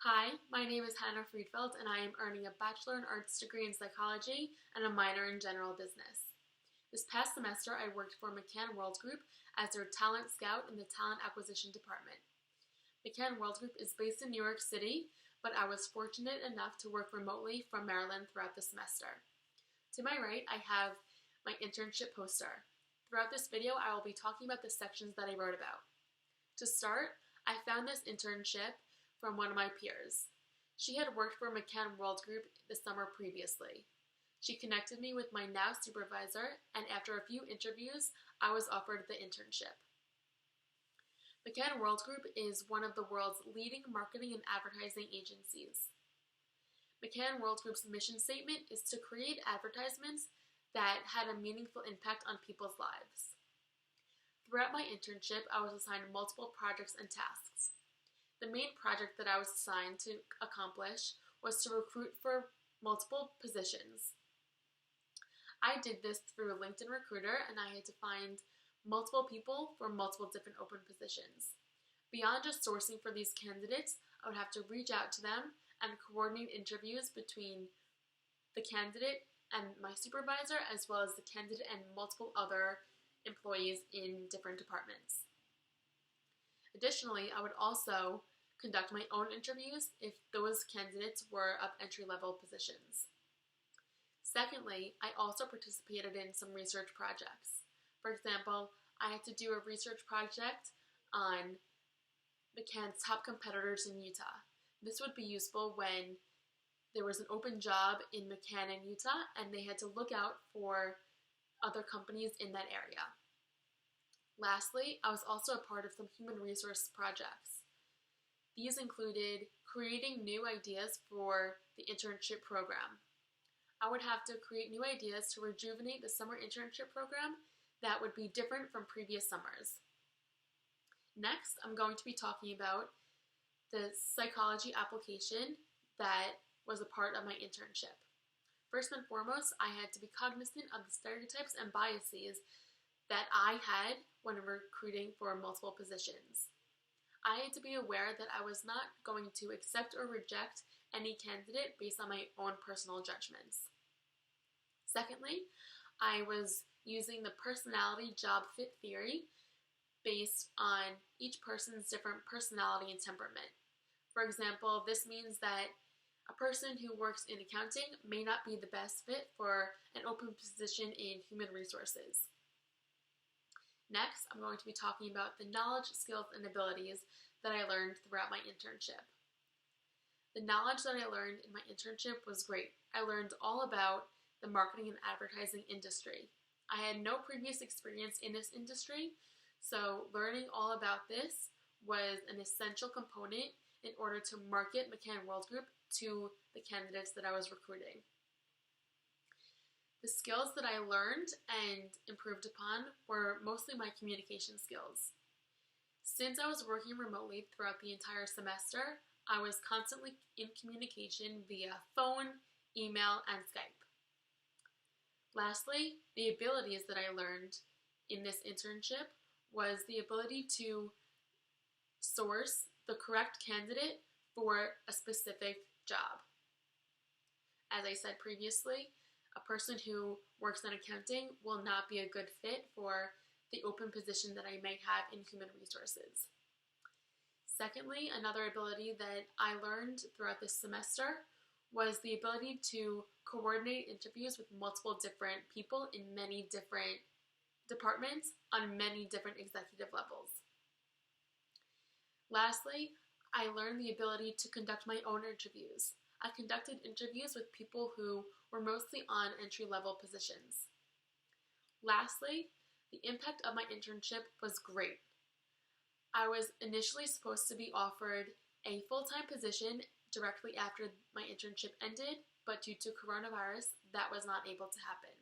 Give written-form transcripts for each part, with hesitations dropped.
Hi, my name is Hannah Friedfeld and I am earning a Bachelor in Arts degree in Psychology and a minor in General Business. This past semester I worked for McCann World Group as their talent scout in the talent acquisition department. McCann World Group is based in New York City, but I was fortunate enough to work remotely from Maryland throughout the semester. To my right, I have my internship poster. Throughout this video, I will be talking about the sections that I wrote about. To start, I found this internship from one of my peers. She had worked for McCann World Group the summer previously. She connected me with my now supervisor, and after a few interviews, I was offered the internship. McCann World Group is one of the world's leading marketing and advertising agencies. McCann World Group's mission statement is to create advertisements that had a meaningful impact on people's lives. Throughout my internship, I was assigned multiple projects and tasks. The main project that I was assigned to accomplish was to recruit for multiple positions. I did this through LinkedIn Recruiter, and I had to find multiple people for multiple different open positions. Beyond just sourcing for these candidates, I would have to reach out to them and coordinate interviews between the candidate and my supervisor, as well as the candidate and multiple other employees in different departments. Additionally, I would also conduct my own interviews if those candidates were of entry-level positions. Secondly, I also participated in some research projects. For example, I had to do a research project on McCann's top competitors in Utah. This would be useful when there was an open job in McCann in Utah and they had to look out for other companies in that area. Lastly, I was also a part of some human resource projects. These included creating new ideas for the internship program. I would have to create new ideas to rejuvenate the summer internship program that would be different from previous summers. Next, I'm going to be talking about the psychology application that was a part of my internship. First and foremost, I had to be cognizant of the stereotypes and biases that I had when recruiting for multiple positions. I had to be aware that I was not going to accept or reject any candidate based on my own personal judgments. Secondly, I was using the personality job fit theory based on each person's different personality and temperament. For example, this means that a person who works in accounting may not be the best fit for an open position in human resources. Next, I'm going to be talking about the knowledge, skills, and abilities that I learned throughout my internship. The knowledge that I learned in my internship was great. I learned all about the marketing and advertising industry. I had no previous experience in this industry, so learning all about this was an essential component in order to market McCann World Group to the candidates that I was recruiting. The skills that I learned and improved upon were mostly my communication skills. Since I was working remotely throughout the entire semester, I was constantly in communication via phone, email, and Skype. Lastly, the abilities that I learned in this internship was the ability to source the correct candidate for a specific job. As I said previously, a person who works in accounting will not be a good fit for the open position that I may have in human resources. Secondly, another ability that I learned throughout this semester was the ability to coordinate interviews with multiple different people in many different departments on many different executive levels. Lastly, I learned the ability to conduct my own interviews. I conducted interviews with people who were mostly on entry-level positions. Lastly, the impact of my internship was great. I was initially supposed to be offered a full-time position directly after my internship ended, but due to coronavirus, that was not able to happen.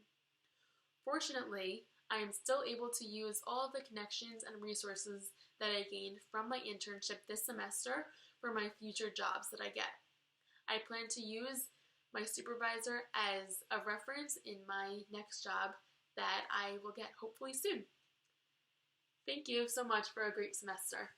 Fortunately, I am still able to use all of the connections and resources that I gained from my internship this semester for my future jobs that I get. I plan to use my supervisor as a reference in my next job that I will get hopefully soon. Thank you so much for a great semester.